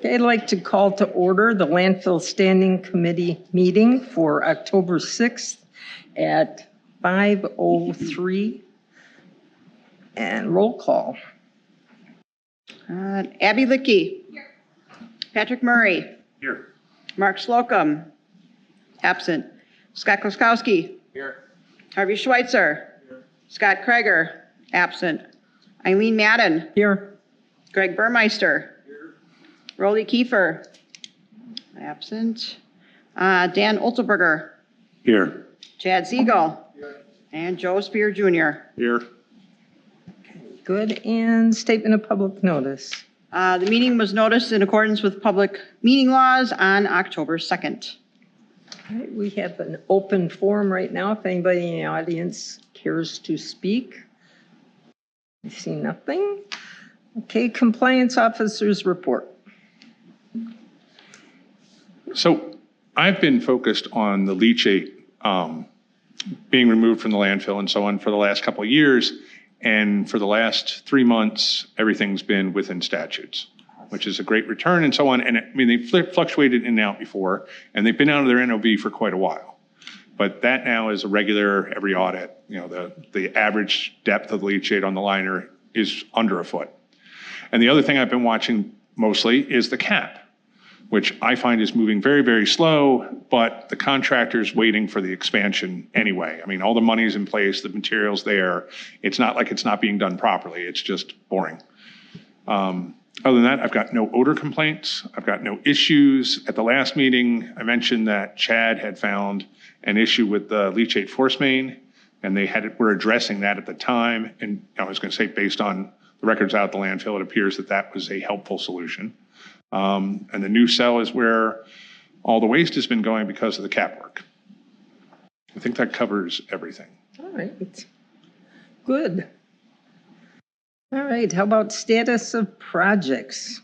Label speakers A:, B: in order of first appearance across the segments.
A: Okay, I'd like to call to order the Landfill Standing Committee meeting for October 6th at 5:03. And roll call.
B: Abby Lickey. Here. Patrick Murray.
C: Here.
B: Mark Slocum. Absent. Scott Kloskowski.
C: Here.
B: Harvey Schweitzer. Here. Scott Kreger. Absent. Eileen Madden.
A: Here.
B: Greg Burmeister. Here. Rolly Kiefer. Absent. Dan Oltenberger.
C: Here.
B: Chad Siegel. Here. And Joe Spear Jr.
C: Here.
A: Good. And statement of public notice.
B: The meeting was noticed in accordance with public meeting laws on October 2nd.
A: All right, we have an open forum right now if anybody in the audience cares to speak. I see nothing. Okay, compliance officer's report.
C: So I've been focused on the leachate being removed from the landfill and so on for the last couple of years. And for the last 3 months, everything's been within statutes, which is a great return and so on. And I mean, they fluctuated in and out before, and they've been out of their NOV for quite a while. But that now is a regular every audit. You know, the average depth of the leachate on the liner is under a foot. And the other thing I've been watching mostly is the cap, which I find is moving very, very slow, but the contractor's waiting for the expansion anyway. I mean, all the money's in place, the material's there. It's not like it's not being done properly. It's just boring. Other than that, I've got no odor complaints. I've got no issues. At the last meeting, I mentioned that Chad had found an issue with the leachate force main, and were addressing that at the time. And I was going to say, based on the records out at the landfill, it appears that that was a helpful solution. And the new cell is where all the waste has been going because of the cap work. I think that covers everything.
A: All right. Good. All right. How about status of projects?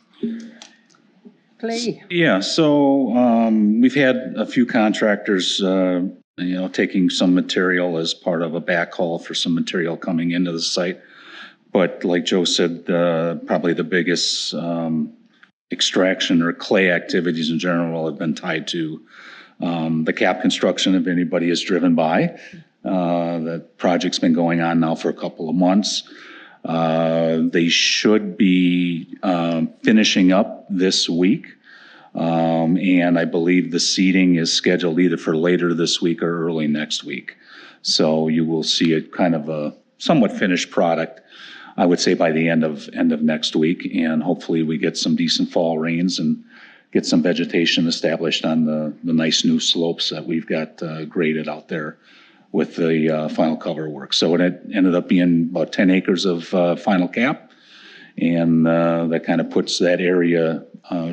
A: Clay.
D: Yeah, so we've had a few contractors, taking some material as part of a backhaul for some material coming into the site. But like Joe said, probably the biggest extraction or clay activities in general have been tied to the cap construction. If anybody has driven by, the project's been going on now for a couple of months. They should be finishing up this week. And I believe the seeding is scheduled either for later this week or early next week. So you will see it kind of a somewhat finished product, I would say, by the end of next week, and hopefully we get some decent fall rains and get some vegetation established on the nice new slopes that we've got graded out there with the final cover work. So it ended up being about 10 acres of final cap, and that kind of puts that area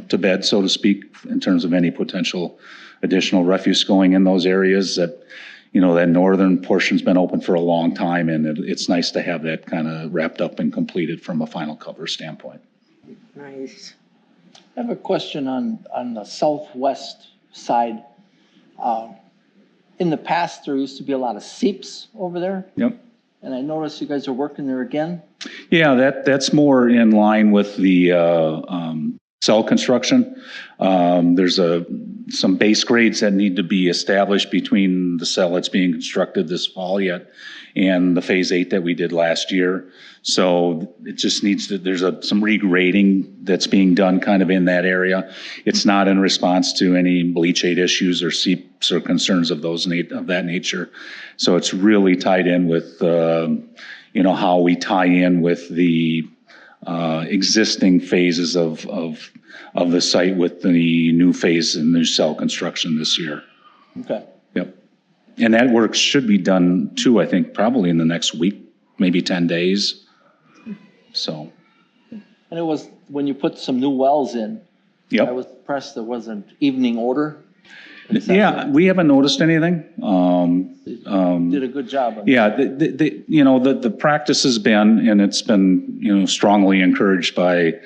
D: to bed, so to speak, in terms of any potential additional refuse going in those areas. That that northern portion's been open for a long time, and it's nice to have that kind of wrapped up and completed from a final cover standpoint.
A: Nice.
E: I have a question on the southwest side. In the past, there used to be a lot of seeps over there.
D: Yep. And
E: I noticed you guys are working there again.
D: Yeah, that's more in line with the cell construction. There's some base grades that need to be established between the cell that's being constructed this fall yet and the phase 8 that we did last year. So it just needs to, there's some regrading that's being done kind of in that area. It's not in response to any leachate issues or seeps or concerns of that nature. So it's really tied in with, how we tie in with the existing phases of the site with the new phase and new cell construction this year.
E: Okay.
D: Yep. And that work should be done too, I think, probably in the next week, maybe 10 days. So.
E: And it was when you put some new wells in.
D: Yep.
E: I was impressed there wasn't evening odor.
D: Yeah, we haven't noticed anything.
E: Did a good job.
D: Yeah, the practice has been, and it's been, strongly encouraged by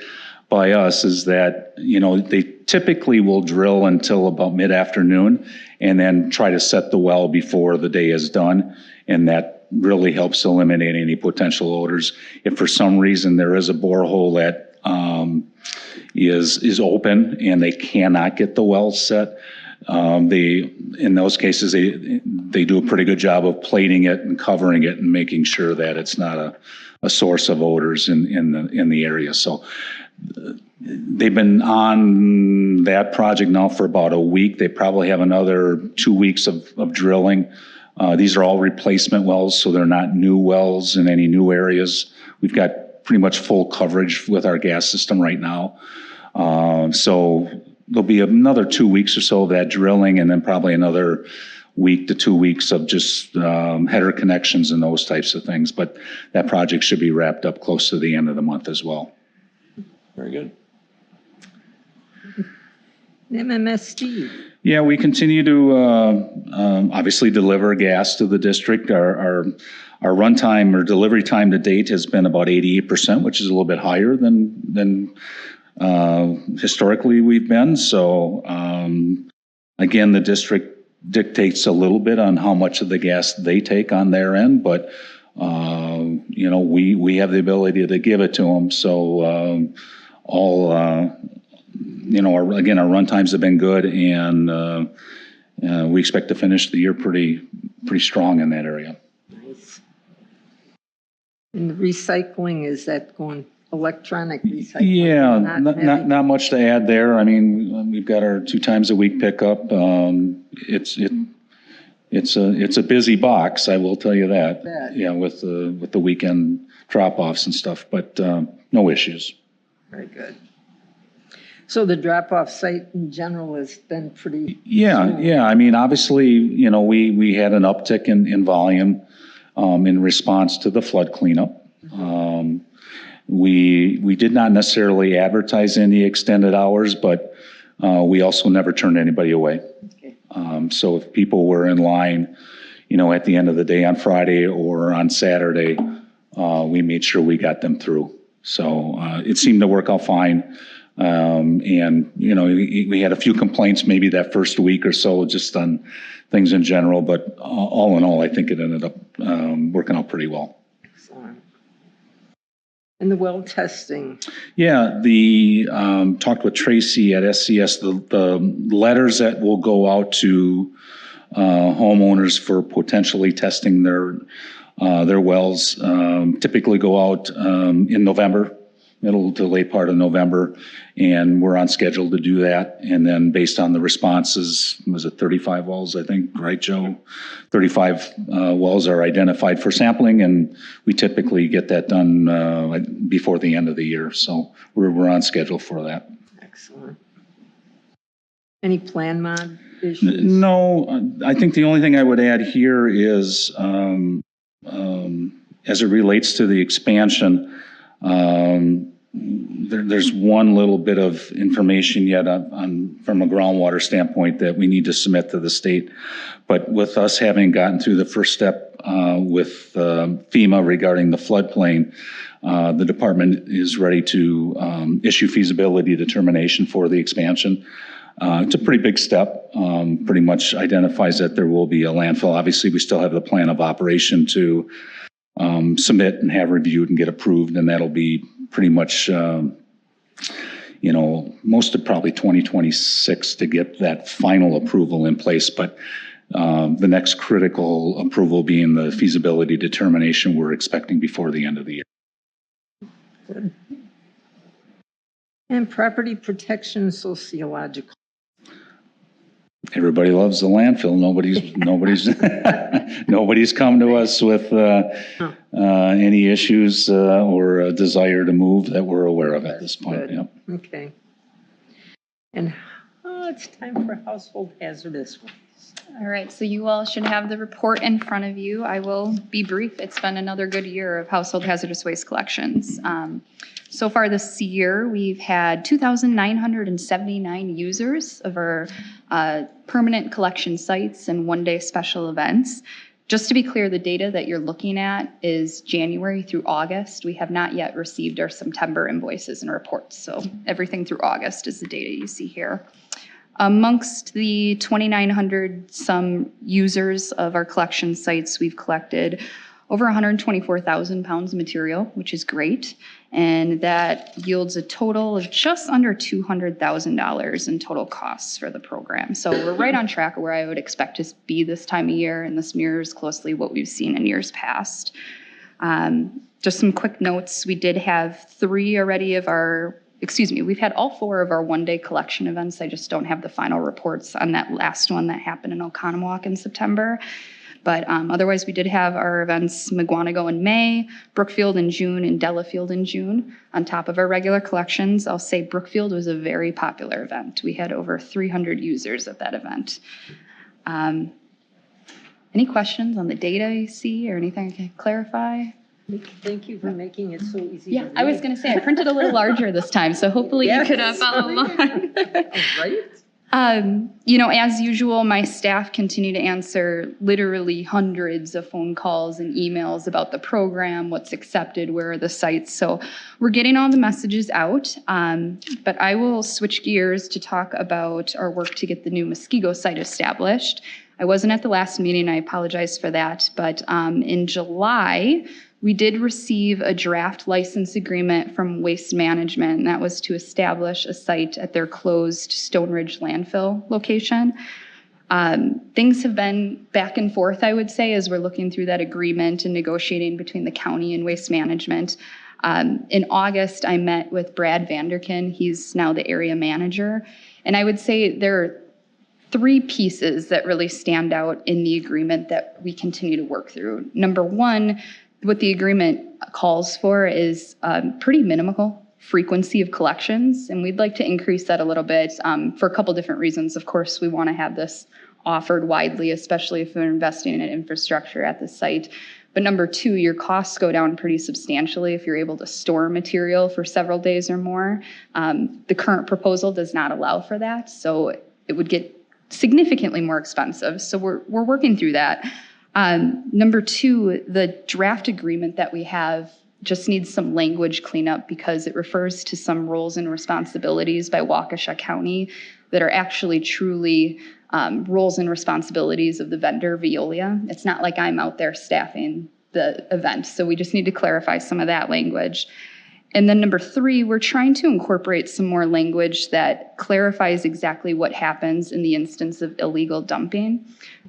D: us, is that, they typically will drill until about mid-afternoon and then try to set the well before the day is done. And that really helps eliminate any potential odors. If for some reason there is a borehole that is open and they cannot get the wells set. In those cases, they do a pretty good job of plating it and covering it and making sure that it's not a source of odors in the area. So they've been on that project now for about a week. They probably have another 2 weeks of drilling. These are all replacement wells, so they're not new wells in any new areas. We've got pretty much full coverage with our gas system right now. So there'll be another 2 weeks or so of that drilling, and then probably another week to 2 weeks of just header connections and those types of things. But that project should be wrapped up close to the end of the month as well.
E: Very good.
A: MMSD.
D: Yeah, we continue to obviously deliver gas to the district. Our runtime or delivery time to date has been about 88%, which is a little bit higher than historically we've been. So again, the district dictates a little bit on how much of the gas they take on their end, but you know, we have the ability to give it to them. So you know, our run times have been good, and we expect to finish the year pretty strong in that area.
A: Nice. And the recycling, is that going electronic recycling?
D: Yeah, not much to add there. I mean, we've got our 2 times a week pickup. It's a busy box, I will tell you that. Yeah, with the weekend drop-offs and stuff, but no issues.
A: Very good. So the drop-off site in general has been pretty.
D: Yeah. I mean, obviously, you know, we had an uptick in volume in response to the flood cleanup. We did not necessarily advertise any extended hours, but we also never turned anybody away.
A: Okay.
D: So if people were in line, you know, at the end of the day on Friday or on Saturday, we made sure we got them through. So it seemed to work out fine. And, you know, we had a few complaints maybe that first week or so just on things in general, but all in all, I think it ended up working out pretty well.
A: Excellent. And the well testing.
D: Yeah, talked with Tracy at SCS, the letters that will go out to homeowners for potentially testing their wells typically go out in November, middle to late part of November, and we're on schedule to do that. And then based on the responses, was it 35 wells, I think, right, Joe? 35 wells are identified for sampling, and we typically get that done before the end of the year. So we're on schedule for that.
A: Excellent. Any plan mod issues?
D: No, I think the only thing I would add here is as it relates to the expansion, there's one little bit of information yet from a groundwater standpoint that we need to submit to the state. But with us having gotten through the first step with FEMA regarding the floodplain, the department is ready to issue feasibility determination for the expansion. It's a pretty big step, pretty much identifies that there will be a landfill. Obviously, we still have the plan of operation to submit and have reviewed and get approved, and that'll be pretty much, you know, most of probably 2026 to get that final approval in place. But the next critical approval being the feasibility determination we're expecting before the end of the year.
A: Good. And property protection sociological.
D: Everybody loves the landfill. Nobody's come to us with any issues or a desire to move that we're aware of at this point.
A: Good.
D: Yep.
A: Okay. And it's time for household hazardous waste.
F: All right, so you all should have the report in front of you. I will be brief. It's been another good year of household hazardous waste collections. So far this year, we've had 2,979 users of our permanent collection sites and one-day special events. Just to be clear, the data that you're looking at is January through August. We have not yet received our September invoices and reports, so everything through August is the data you see here. Amongst the 2,900 some users of our collection sites, we've collected over 124,000 pounds of material, which is great. And that yields a total of just under $200,000 in total costs for the program. So we're right on track where I would expect to be this time of year, and this mirrors closely what we've seen in years past. Just some quick notes. We did have we've had all 4 of our one-day collection events. I just don't have the final reports on that last one that happened in Oconomowoc in September. But otherwise, we did have our events Muskego in May, Brookfield in June, and Delafield in June. On top of our regular collections, I'll say Brookfield was a very popular event. We had over 300 users at that event. Any questions on the data you see or anything I can clarify?
A: Thank you for making it so easy.
F: Yeah, I was going to say I printed a little larger this time, so hopefully you could follow along.
A: Right?
F: As usual, my staff continue to answer literally hundreds of phone calls and emails about the program, what's accepted, where are the sites. So we're getting all the messages out, but I will switch gears to talk about our work to get the new Muskego site established. I wasn't at the last meeting, I apologize for that, but in July, we did receive a draft license agreement from Waste Management, and that was to establish a site at their closed Stone Ridge landfill location. Things have been back and forth, I would say, as we're looking through that agreement and negotiating between the county and Waste Management. In August, I met with Brad Vanderkin. He's now the area manager. And I would say there are 3 pieces that really stand out in the agreement that we continue to work through. Number 1, what the agreement calls for is pretty minimal frequency of collections, and we'd like to increase that a little bit for a couple different reasons. Of course, we want to have this offered widely, especially if we're investing in infrastructure at the site. But number 2, your costs go down pretty substantially if you're able to store material for several days or more. The current proposal does not allow for that, so it would get significantly more expensive. So we're working through that. Number 2, the draft agreement that we have just needs some language cleanup because it refers to some roles and responsibilities by Waukesha County that are actually truly roles and responsibilities of the vendor, Veolia. It's not like I'm out there staffing the event, so we just need to clarify some of that language. And then number 3, we're trying to incorporate some more language that clarifies exactly what happens in the instance of illegal dumping.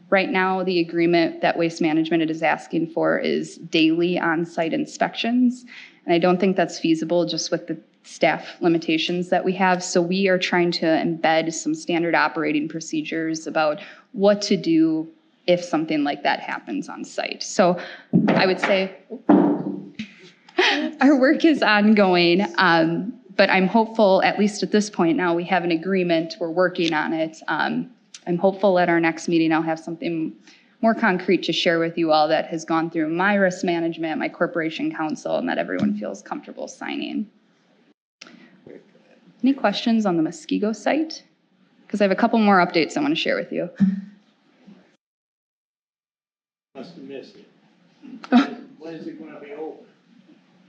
F: Right now, the agreement that Waste Management is asking for is daily on-site inspections. And I don't think that's feasible just with the staff limitations that we have. So we are trying to embed some standard operating procedures about what to do if something like that happens on site. So I would say our work is ongoing, but I'm hopeful, at least at this point now, we have an agreement, we're working on it. I'm hopeful at our next meeting I'll have something more concrete to share with you all that has gone through my risk management, my corporation counsel, and that everyone feels comfortable signing. Any questions on the Muskego site? Because I have a couple more updates I want to share with you.
G: Must have missed it. When is it going to be open?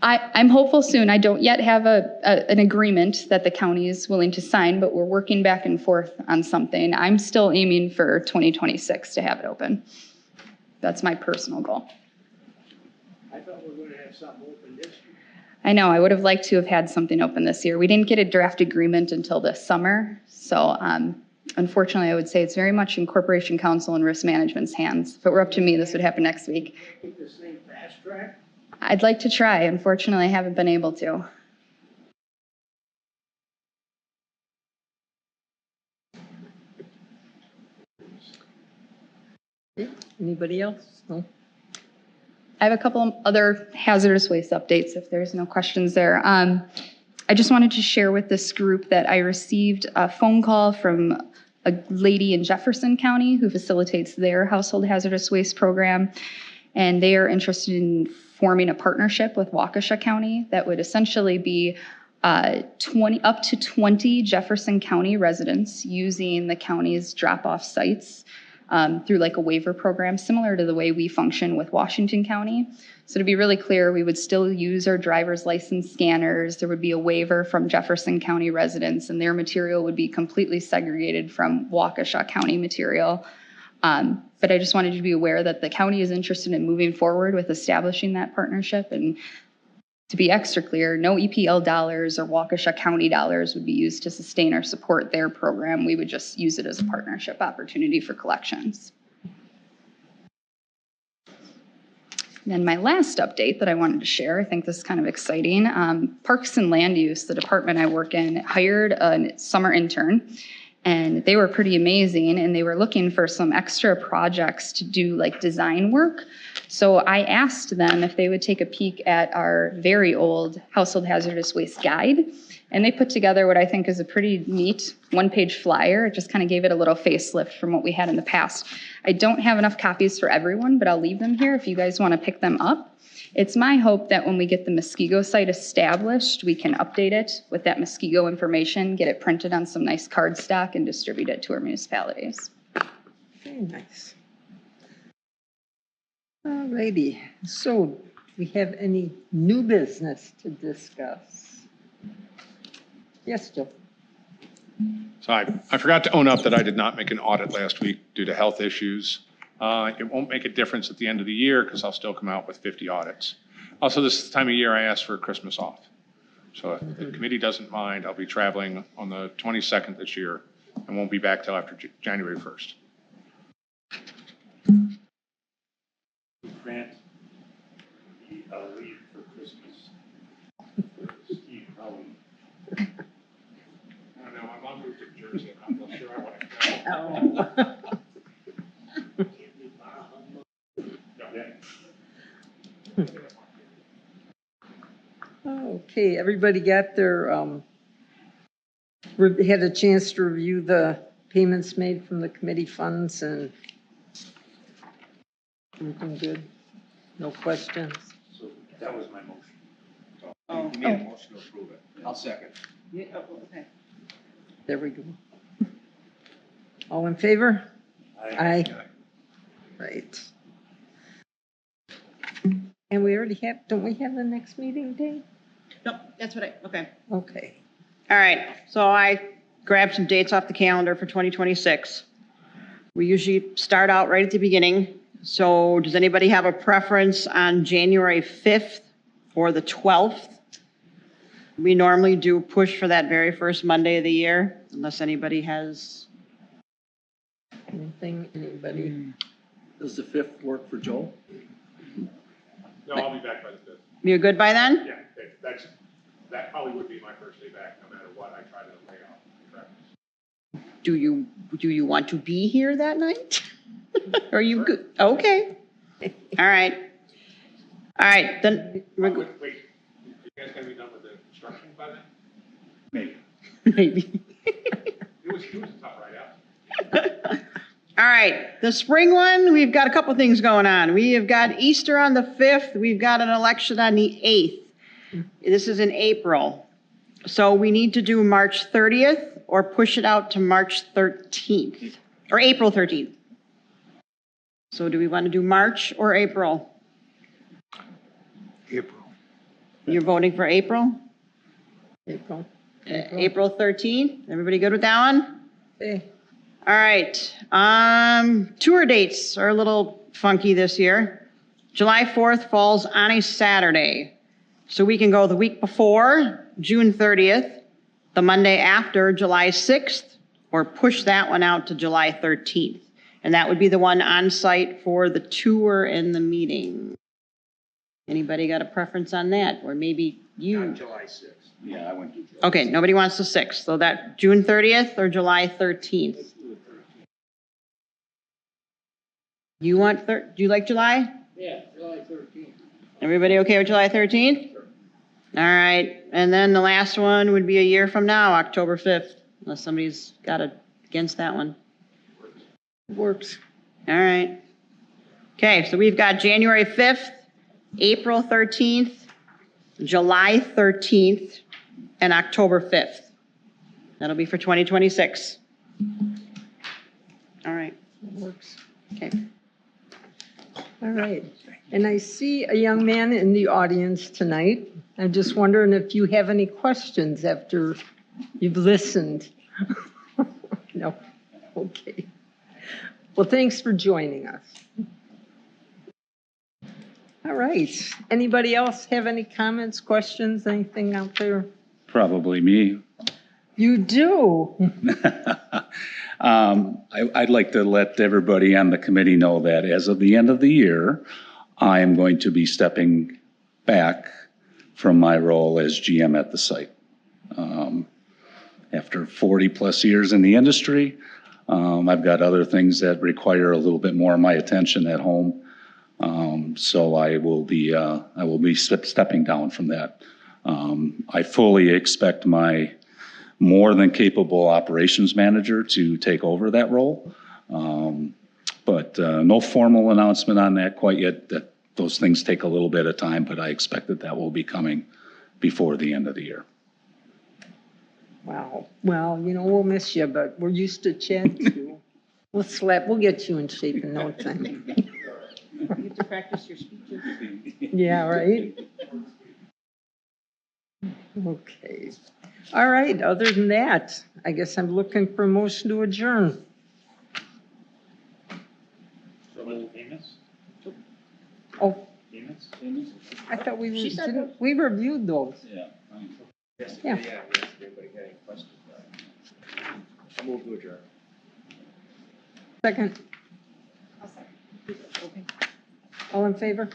F: I'm hopeful soon. I don't yet have an agreement that the county is willing to sign, but we're working back and forth on something. I'm still aiming for 2026 to have it open. That's my personal goal.
G: I thought we were going to have something open this year.
F: I know, I would have liked to have had something open this year. We didn't get a draft agreement until this summer. So unfortunately, I would say it's very much in Corporation Counsel and Risk Management's hands. If it were up to me, this would happen next week.
G: Keep this thing fast track.
F: I'd like to try. Unfortunately, I haven't been able to.
A: Anybody else? No?
F: I have a couple of other hazardous waste updates if there's no questions there. I just wanted to share with this group that I received a phone call from a lady in Jefferson County who facilitates their household hazardous waste program. And they are interested in forming a partnership with Waukesha County that would essentially be up to 20 Jefferson County residents using the county's drop-off sites through like a waiver program, similar to the way we function with Washington County. So to be really clear, we would still use our driver's license scanners. There would be a waiver from Jefferson County residents, and their material would be completely segregated from Waukesha County material. But I just wanted you to be aware that the county is interested in moving forward with establishing that partnership. And to be extra clear, no EPL dollars or Waukesha County dollars would be used to sustain or support their program. We would just use it as a partnership opportunity for collections. And then my last update that I wanted to share, I think this is kind of exciting. Parks and Land Use, the department I work in, hired a summer intern, and they were pretty amazing, and they were looking for some extra projects to do like design work. So I asked them if they would take a peek at our very old household hazardous waste guide, and they put together what I think is a pretty neat one-page flyer. It just kind of gave it a little facelift from what we had in the past. I don't have enough copies for everyone, but I'll leave them here if you guys want to pick them up. It's my hope that when we get the Muskego site established, we can update it with that Muskego information, get it printed on some nice cardstock, and distribute it to our municipalities.
A: Very nice. All righty. So, do we have any new business to discuss? Yes, Joe.
C: So I forgot to own up that I did not make an audit last week due to health issues. It won't make a difference at the end of the year because I'll still come out with 50 audits. Also, this time of year, I asked for Christmas off. So if the committee doesn't mind, I'll be traveling on the 22nd this year and won't be back till after January 1st.
G: Grant, leave for Christmas. Steve, probably.
C: I don't know, my mom moved to Jersey. I'm not sure I want to go.
A: Oh. Okay, everybody got their, had a chance to review the payments made from the committee funds and everything good? No questions?
G: So that was my motion.
B: Oh.
G: You made a motion to approve it. I'll second.
B: Yeah, oh, okay.
A: There we go. All in favor? Aye. Right. And we already have, don't we have the next meeting date?
B: Nope, that's what okay.
A: Okay.
B: All right, so I grabbed some dates off the calendar for 2026. We usually start out right at the beginning. So does anybody have a preference on January 5th or the 12th? We normally do push for that very first Monday of the year, unless anybody has.
A: Anything, anybody?
E: Does the 5th work for Joel?
C: No, I'll be back by the 5th.
B: You're good by then?
C: Yeah, that probably would be my first day back, no matter what I try to lay out.
B: Do you want to be here that night? Are you good? Okay. All right. All right, then.
C: Wait, you guys gonna be done with the construction by then?
G: Maybe.
B: Maybe.
C: It was a tough write-out.
B: All right, the spring one, we've got a couple things going on. We have got Easter on the 5th. We've got an election on the 8th. This is in April. So we need to do March 30th or push it out to March 13th or April 13th. So do we want to do March or April?
G: April.
B: You're voting for April?
A: April.
B: April 13th? Everybody good with that one?
A: Okay.
B: All right, tour dates are a little funky this year. July 4th falls on a Saturday. So we can go the week before, June 30th, the Monday after, July 6th, or push that one out to July 13th. And that would be the one on site for the tour and the meeting. Anybody got a preference on that? Or maybe you?
G: Not July 6th. Yeah, I went to July.
B: Okay, nobody wants the 6th. So that June 30th or July 13th? You want, do you like July?
G: Yeah, July 13th.
B: Everybody okay with July 13th? Sure. All right, and then the last one would be a year from now, October 5th, unless somebody's got against that one.
A: Works.
B: All right. Okay, so we've got January 5th, April 13th, July 13th, and October 5th. That'll be for 2026. All right.
A: Works.
B: Okay.
A: All right. And I see a young man in the audience tonight. I'm just wondering if you have any questions after you've listened. No. Okay. Well, thanks for joining us. All right. Anybody else have any comments, questions, anything out there?
D: Probably me.
A: You do?
D: I'd like to let everybody on the committee know that as of the end of the year, I am going to be stepping back from my role as GM at the site. After 40-plus years in the industry, I've got other things that require a little bit more of my attention at home. So I will be stepping down from that. I fully expect my more than capable operations manager to take over that role. But no formal announcement on that quite yet. Those things take a little bit of time, but I expect that will be coming before the end of the year.
A: Wow. Well, we'll miss you, but we're used to chatting too. We'll get you in shape in no time.
B: You get to practice your speeches.
A: Yeah, right? Okay. All right, other than that, I guess I'm looking for a motion to adjourn. Oh, I thought we reviewed those.
D: Yeah.
A: Yeah.
G: I'll move to adjourn.
A: Second. All in favor?